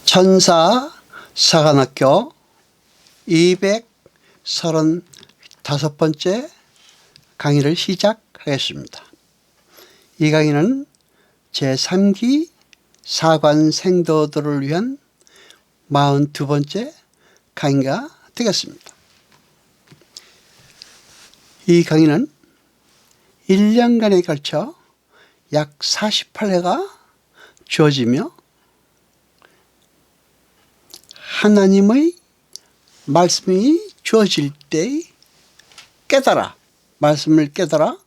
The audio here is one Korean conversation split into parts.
천사 사관학교 235번째 강의를 시작하겠습니다. 이 강의는 제3기 사관생도들을 위한 42번째 강의가 되겠습니다. 이 강의는 1년간에 걸쳐 약 48회가 주어지며 하나님의 말씀이 주어질 때 말씀을 깨달아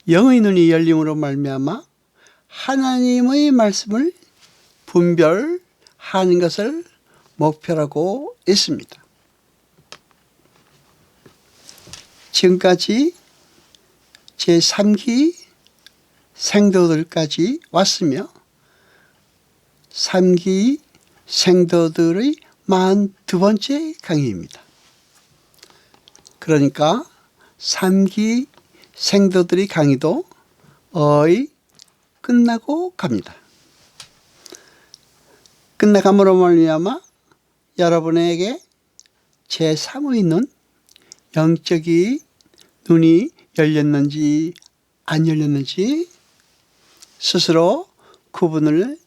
영의 눈이 열림으로 말미암아 하나님의 말씀을 분별하는 것을 목표로 하고 있습니다. 지금까지 제3기 생도들까지 왔으며 3기 생도들의 42번째 강의입니다. 그러니까 3기 생도들의 강의도 거의 끝나고 갑니다. 끝나감으로 말미암아 여러분에게 제3의 눈, 영적인 눈이 열렸는지 안 열렸는지 스스로 구분을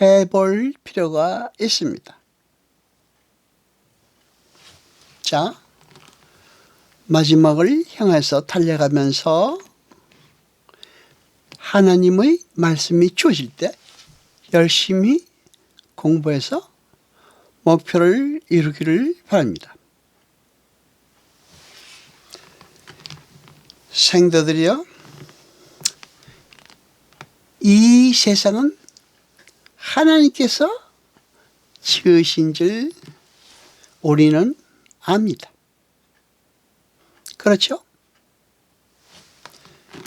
해볼 필요가 있습니다. 자, 마지막을 향해서 달려가면서 하나님의 말씀이 주어질 때 열심히 공부해서 목표를 이루기를 바랍니다. 생도들이여, 이 세상은 하나님께서 지으신 줄 우리는 압니다. 그렇죠?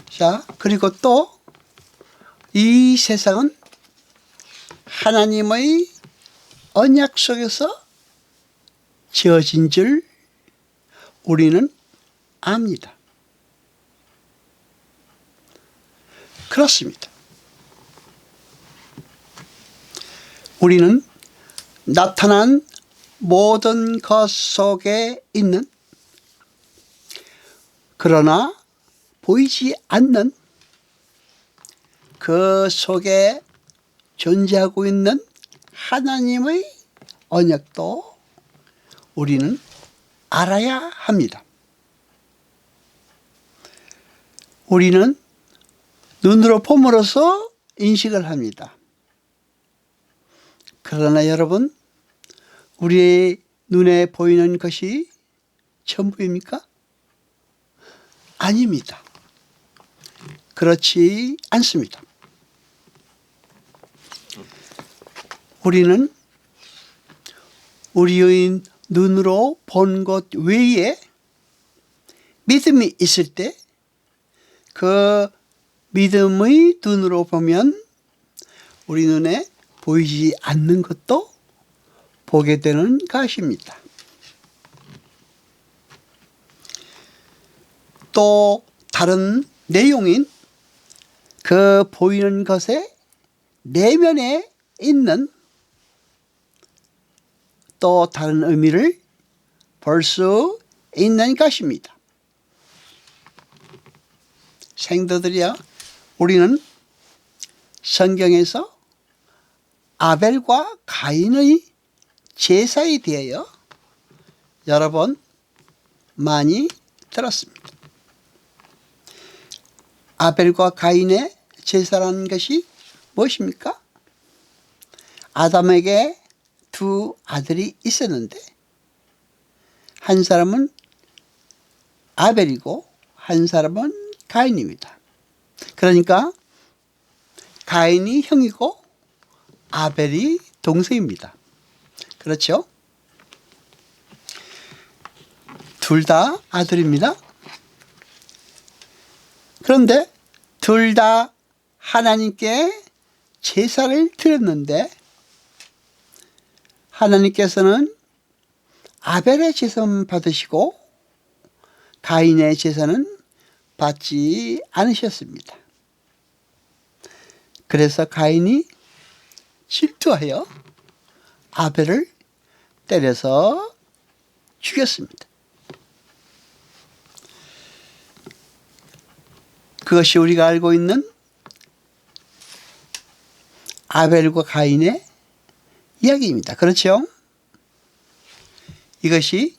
자, 그리고 또 이 세상은 하나님의 언약 속에서 지어진 줄 우리는 압니다. 그렇습니다. 우리는 나타난 모든 것 속에 있는, 그러나 보이지 않는 그 속에 존재하고 있는 하나님의 언약도 우리는 알아야 합니다. 우리는 눈으로 봄으로써 인식을 합니다. 그러나 여러분, 우리의 눈에 보이는 것이 전부입니까? 아닙니다. 그렇지 않습니다. 우리는 우리의 눈으로 본 것 외에 믿음이 있을 때 그 믿음의 눈으로 보면 우리 눈에 보이지 않는 것도 보게 되는 것입니다. 또 다른 내용인 그 보이는 것의 내면에 있는 또 다른 의미를 볼 수 있는 것입니다. 생도들이여, 우리는 성경에서 아벨과 가인의 제사에 대하여 여러 번 많이 들었습니다. 아벨과 가인의 제사라는 것이 무엇입니까? 아담에게 두 아들이 있었는데 한 사람은 아벨이고 한 사람은 가인입니다. 그러니까 가인이 형이고 아벨이 동생입니다. 그렇죠? 둘 다 아들입니다. 그런데 둘 다 하나님께 제사를 드렸는데 하나님께서는 아벨의 제사만 받으시고 가인의 제사는 받지 않으셨습니다. 그래서 가인이 질투하여 아벨을 때려서 죽였습니다. 그것이 우리가 알고 있는 아벨과 가인의 이야기입니다. 그렇죠? 이것이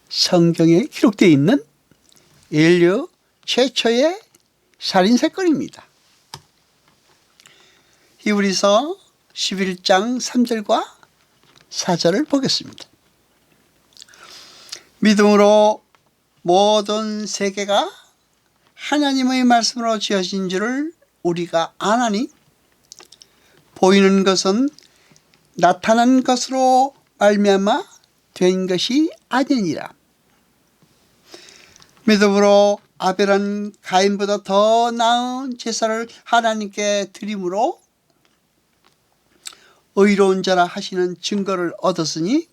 성경에 기록되어 있는 인류 최초의 살인사건입니다. 히브리서 11장 3절과 4절을 보겠습니다. 믿음으로 모든 세계가 하나님의 말씀으로 지어진 줄을 우리가 아나니 보이는 것은 나타난 것으로 말미암아 된 것이 아니니라. 믿음으로 아벨은 가인보다 더 나은 제사를 하나님께 드림으로 의로운 자라 하시는 증거를 얻었으니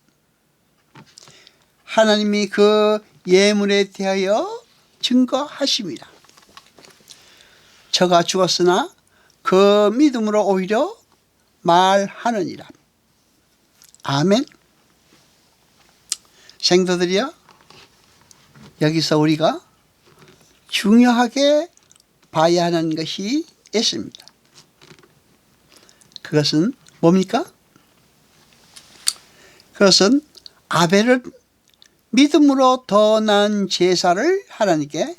하나님이 그 예물에 대하여 증거하심이라. 저가 죽었으나 그 믿음으로 오히려 말하느니라. 아멘. 생도들이여, 여기서 우리가 중요하게 봐야 하는 것이 있습니다. 그것은 뭡니까? 그것은 아벨은 믿음으로 더 나은 제사를 하나님께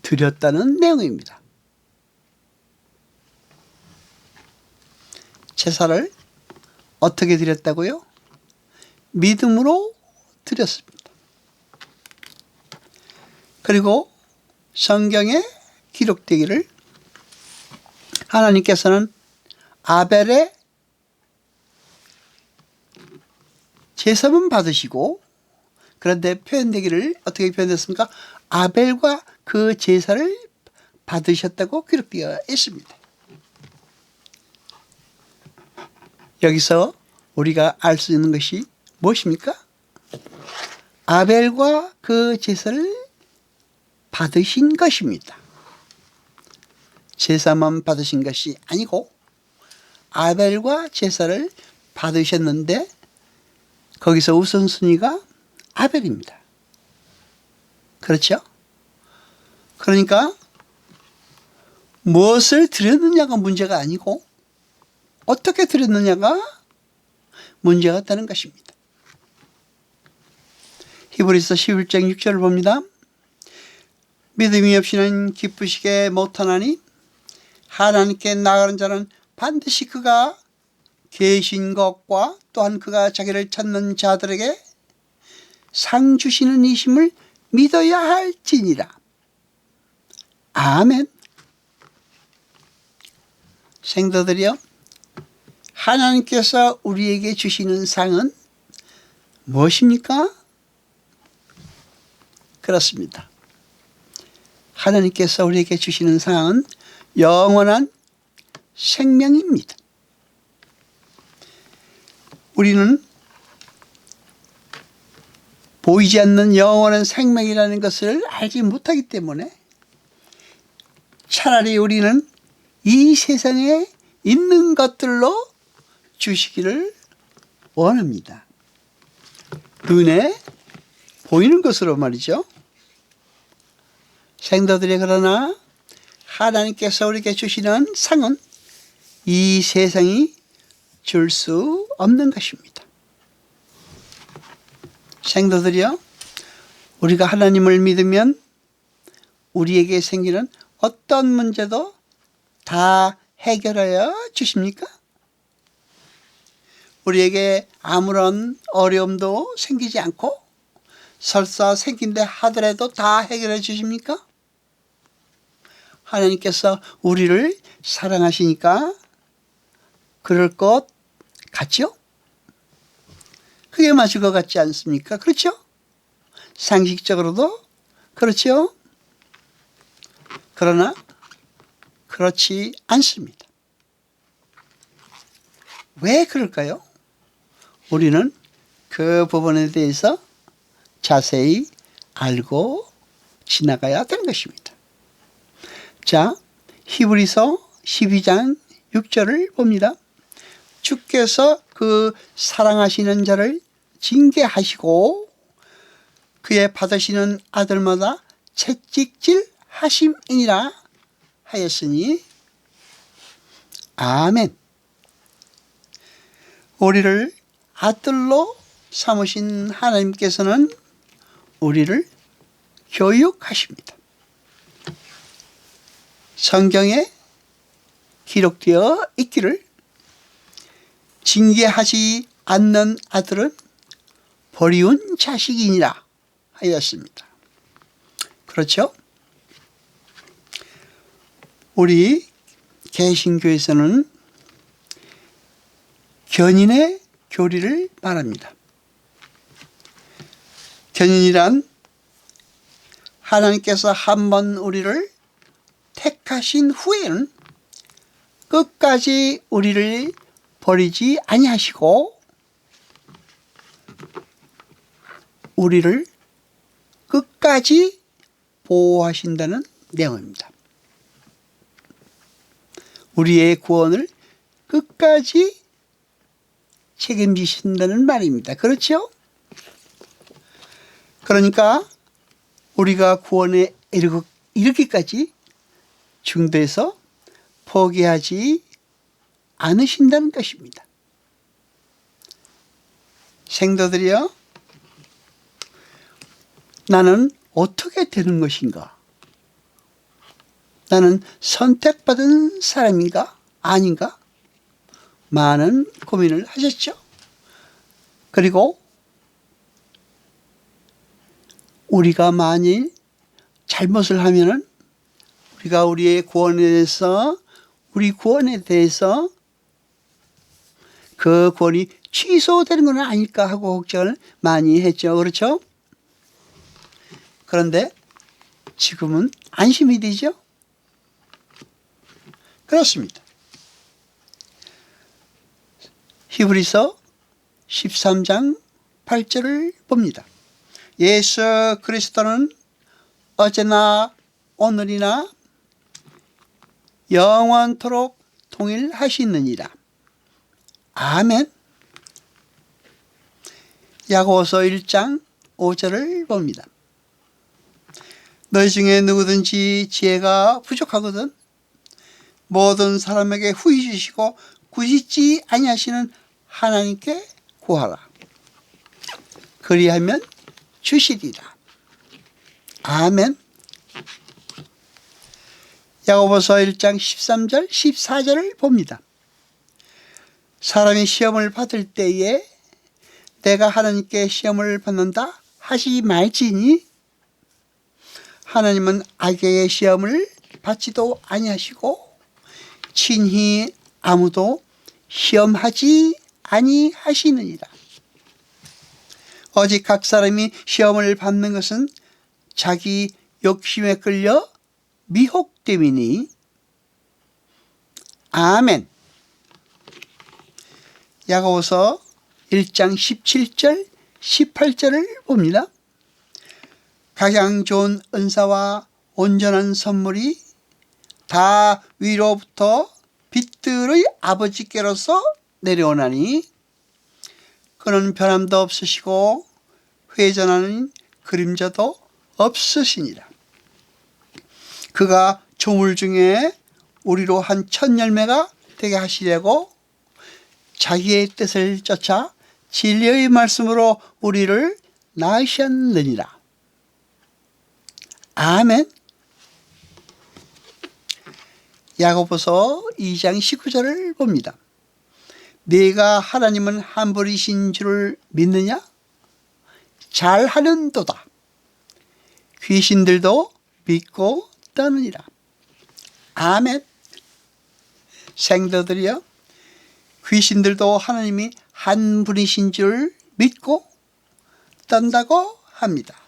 드렸다는 내용입니다. 제사를 어떻게 드렸다고요? 믿음으로 드렸습니다. 그리고 성경에 기록되기를 하나님께서는 아벨의 제사만 받으시고, 그런데 표현되기를 어떻게 표현됐습니까? 아벨과 그 제사를 받으셨다고 기록되어 있습니다. 여기서 우리가 알 수 있는 것이 무엇입니까? 아벨과 그 제사를 받으신 것입니다. 제사만 받으신 것이 아니고 아벨과 제사를 받으셨는데 거기서 우선순위가 아벨입니다. 그렇죠? 그러니까 무엇을 드렸느냐가 문제가 아니고 어떻게 드렸느냐가 문제가 되는 것입니다. 히브리서 11장 6절을 봅니다. 믿음이 없이는 기쁘시게 못하나니 하나님께 나아가는 자는 반드시 그가 계신 것과 또한 그가 자기를 찾는 자들에게 상 주시는 이심을 믿어야 할지니라. 아멘. 생도들이여, 하나님께서 우리에게 주시는 상은 무엇입니까? 그렇습니다. 하나님께서 우리에게 주시는 상은 영원한 생명입니다. 우리는 보이지 않는 영원한 생명이라는 것을 알지 못하기 때문에 차라리 우리는 이 세상에 있는 것들로 주시기를 원합니다. 눈에 보이는 것으로 말이죠. 생도들이, 그러나 하나님께서 우리에게 주시는 상은 이 세상이 줄 수 없는 것입니다. 생도들이요, 우리가 하나님을 믿으면 우리에게 생기는 어떤 문제도 다 해결하여 주십니까? 우리에게 아무런 어려움도 생기지 않고 설사 생긴다 하더라도 다 해결해 주십니까? 하나님께서 우리를 사랑하시니까 그럴 것 같죠? 그게 맞을 것 같지 않습니까? 그렇죠? 상식적으로도 그렇죠? 그러나 그렇지 않습니다. 왜 그럴까요? 우리는 그 부분에 대해서 자세히 알고 지나가야 되는 것입니다. 자, 히브리서 12장 6절을 봅니다. 주께서 그 사랑하시는 자를 징계하시고 그의 받으시는 아들마다 채찍질 하심이니라 하였으니 아멘. 우리를 아들로 삼으신 하나님께서는 우리를 교육하십니다. 성경에 기록되어 있기를 징계하지 않는 아들은 버리운 자식이니라 하였습니다. 그렇죠? 우리 개신교에서는 견인의 교리를 말합니다. 견인이란 하나님께서 한번 우리를 택하신 후에는 끝까지 우리를 버리지 아니하시고 우리를 끝까지 보호하신다는 내용입니다. 우리의 구원을 끝까지 책임지신다는 말입니다. 그렇죠? 그러니까 우리가 구원에 이르기까지 중도에서 포기하지 않으신다는 것입니다. 생도들이여, 나는 어떻게 되는 것인가? 나는 선택받은 사람인가? 아닌가? 많은 고민을 하셨죠? 그리고 우리가 만일 잘못을 하면은 우리가 우리의 구원에 대해서 그 구원이 취소되는 건 아닐까 하고 걱정을 많이 했죠. 그렇죠? 그런데 지금은 안심이 되죠? 그렇습니다. 히브리서 13장 8절을 봅니다. 예수 그리스도는 어제나 오늘이나 영원토록 동일하시느니라. 아멘. 야고보서 1장 5절을 봅니다. 너희 중에 누구든지 지혜가 부족하거든 모든 사람에게 후히 주시고 꾸짖지 아니하시는 하나님께 구하라. 그리하면 주시리라. 아멘. 야고보서 1장 13절 14절을 봅니다. 사람이 시험을 받을 때에 내가 하나님께 시험을 받는다 하지 말지니 하나님은 악의 시험을 받지도 아니하시고 친히 아무도 시험하지 아니하시느니라. 오직 각 사람이 시험을 받는 것은 자기 욕심에 끌려 미혹됨이니. 아멘. 야고보서 1장 17절 18절을 봅니다. 가장 좋은 은사와 온전한 선물이 다 위로부터 빛들의 아버지께로서 내려오나니 그는 변함도 없으시고 회전하는 그림자도 없으시니라. 그가 조물 중에 우리로 한 첫 열매가 되게 하시려고 자기의 뜻을 쫓아 진리의 말씀으로 우리를 낳으셨느니라. 아멘. 야고보서 2장 19절을 봅니다. 네가 하나님은 한 분이신 줄을 믿느냐? 잘하는도다. 귀신들도 믿고 떠느니라. 아멘. 생도들이여, 귀신들도 하나님이 한 분이신 줄 믿고 떤다고 합니다.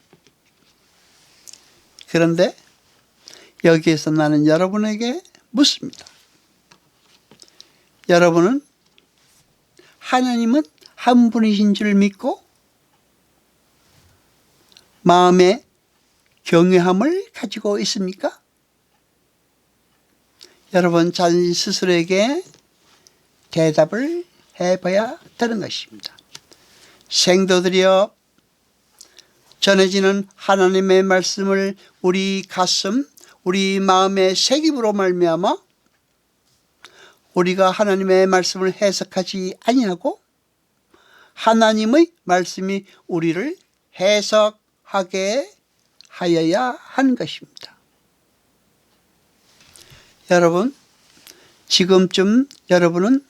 그런데 여기에서 나는 여러분에게 묻습니다. 여러분은 하나님은 한 분이신 줄 믿고 마음에 경외함을 가지고 있습니까? 여러분 자신 스스로에게 대답을 해봐야 되는 것입니다. 생도들이여, 전해지는 하나님의 말씀을 우리 가슴, 우리 마음의 새김으로 말미암아 우리가 하나님의 말씀을 해석하지 아니하고 하나님의 말씀이 우리를 해석하게 하여야 하는 것입니다. 여러분, 지금쯤 여러분은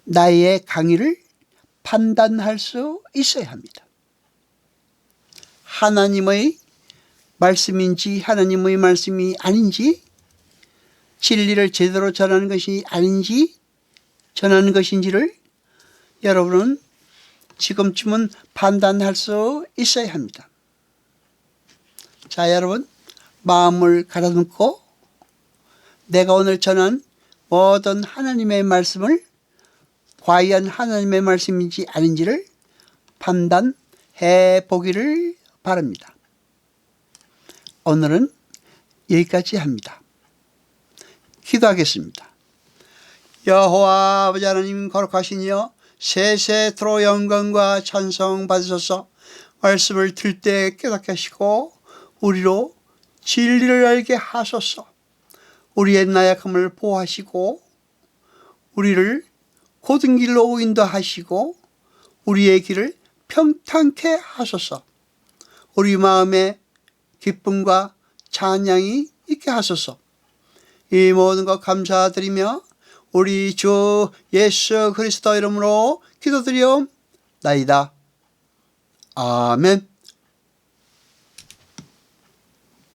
나의 강의를 판단할 수 있어야 합니다. 하나님의 말씀인지 하나님의 말씀이 아닌지, 진리를 제대로 전하는 것이 아닌지 전하는 것인지를 여러분은 지금쯤은 판단할 수 있어야 합니다. 자, 여러분, 마음을 가다듬고 내가 오늘 전한 모든 하나님의 말씀을 과연 하나님의 말씀인지 아닌지를 판단해 보기를 바랍니다. 오늘은 여기까지 합니다. 기도하겠습니다. 여호와 아버지 하나님 거룩하시니여, 세세토록 영광과 찬송 받으소서. 말씀을 들을 때 깨닫게 하시고 우리로 진리를 알게 하소서. 우리의 나약함을 보호하시고 우리를 고든 길로 인도하시고 우리의 길을 평탄케 하소서. 우리 마음에 기쁨과 찬양이 있게 하소서. 이 모든 것 감사드리며 우리 주 예수 그리스도 이름으로 기도드리옵나이다. 아멘.